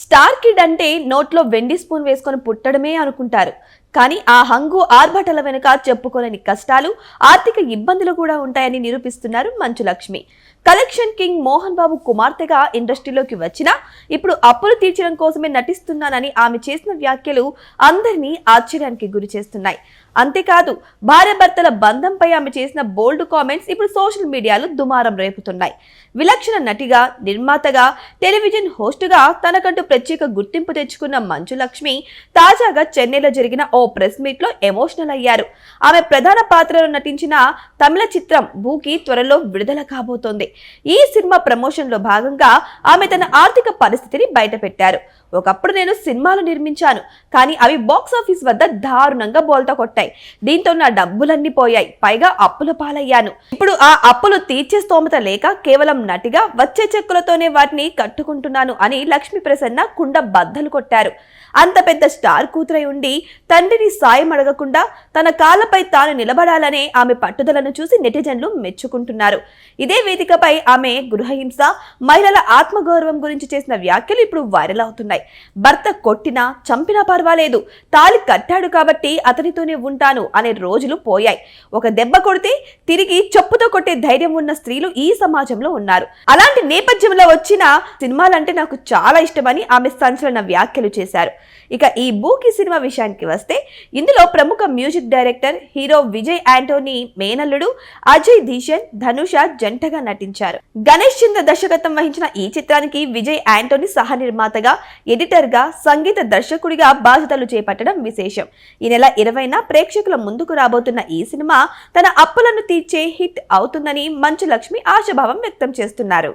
Star kid అంటే నోట్లో వెండి స్పూన్ వేసుకొని పుట్టడమే అనుకుంటారు. కానీ ఆ హంగు ఆర్భటల వెనుక చెప్పుకోలేని కష్టాలు, ఆర్థిక ఇబ్బందులు కూడా ఉంటాయని నిరూపిస్తున్నారు మంచు లక్ష్మి. కలెక్షన్ కింగ్ మోహన్ బాబు కుమార్తెగా ఇండస్ట్రీలోకి వచ్చినా ఇప్పుడు అప్పులు తీర్చడం కోసమే నటిస్తున్నానని ఆమె చేసిన వ్యాఖ్యలు అందరినీ ఆశ్చర్యానికి గురి చేస్తున్నాయి. అంతేకాదు, భార్యాభర్తల బంధంపై ఆమె చేసిన బోల్డ్ కామెంట్స్ ఇప్పుడు సోషల్ మీడియాలో దుమారం రేపుతున్నాయి. విలక్షణ నటిగా, నిర్మాతగా, టెలివిజన్ హోస్టుగా తనకంటూ ప్రత్యేక గుర్తింపు తెచ్చుకున్న మంచు లక్ష్మి తాజాగా చెన్నైలో జరిగిన ఓ ప్రెస్ మీట్ లో ఎమోషనల్ అయ్యారు. ఆమె ప్రధాన పాత్రలో నటించిన తమిళ చిత్రం బూకి త్వరలో విడుదల కాబోతోంది. ఈ సినిమా ప్రమోషన్ లో భాగంగా ఆమె తన ఆర్థిక పరిస్థితిని బయటపెట్టారు. ఒకప్పుడు నేను సినిమాలు నిర్మించాను, కానీ అవి బాక్సాఫీస్ వద్ద దారుణంగా బోల్తా కొట్టాయి. దీంతో నా డబ్బులన్నీ పోయాయి, పైగా అప్పుల పాలయ్యాను. ఇప్పుడు ఆ అప్పులు తీర్చే స్తోమత లేక కేవలం నటిగా వచ్చే చెక్కులతోనే వాటిని కట్టుకుంటున్నాను అని లక్ష్మీ ప్రసన్న కుండ బద్దలు కొట్టారు. అంత పెద్ద స్టార్ కూతురై ఉండి తండ్రిని సాయం అడగకుండా తన కాళ్ళపై తాను నిలబడాలనే ఆమె పట్టుదలను చూసి నెటిజన్లు మెచ్చుకుంటున్నారు. ఇదే వేదికపై ఆమె గృహహింస, మహిళల ఆత్మగౌరవం గురించి చేసిన వ్యాఖ్యలు ఇప్పుడు వైరల్ అవుతున్నాయి. భర్త కొట్టినా చంపినా పర్వాలేదు, తాళి కట్టాడు కాబట్టి అతనితోనే ఉంటాను అనే రోజులు పోయాయి. ఒక దెబ్బ కొడితే తిరిగి చెప్పుతో కొట్టే ధైర్యం ఉన్న స్త్రీలు ఈ సమాజంలో ఉన్నారు. అలాంటి నేపథ్యంలో వచ్చిన సినిమాలంటే నాకు చాలా ఇష్టమని ఆమె సంచలన వ్యాఖ్యలు చేశారు. ఇక ఈ బూకి సినిమా విషయానికి వస్తే ఇందులో ప్రముఖ music director hero Vijay Anthony మేనల్లుడు అజయ్ ధీషన్, ధనుష జంటగా నటించారు. గణేష్ చంద్ర దర్శకత్వం వహించిన ఈ చిత్రానికి విజయ్ యాంటోనీ సహ నిర్మాతగా, ఎడిటర్ గా, సంగీత దర్శకుడిగా బాధ్యతలు చేపట్టడం విశేషం. ఈ నెల 20న ప్రేక్షకుల ముందుకు రాబోతున్న ఈ సినిమా తన అప్పులను తీర్చే హిట్ అవుతుందని మంచు లక్ష్మి ఆశాభావం వ్యక్తం చేస్తున్నారు.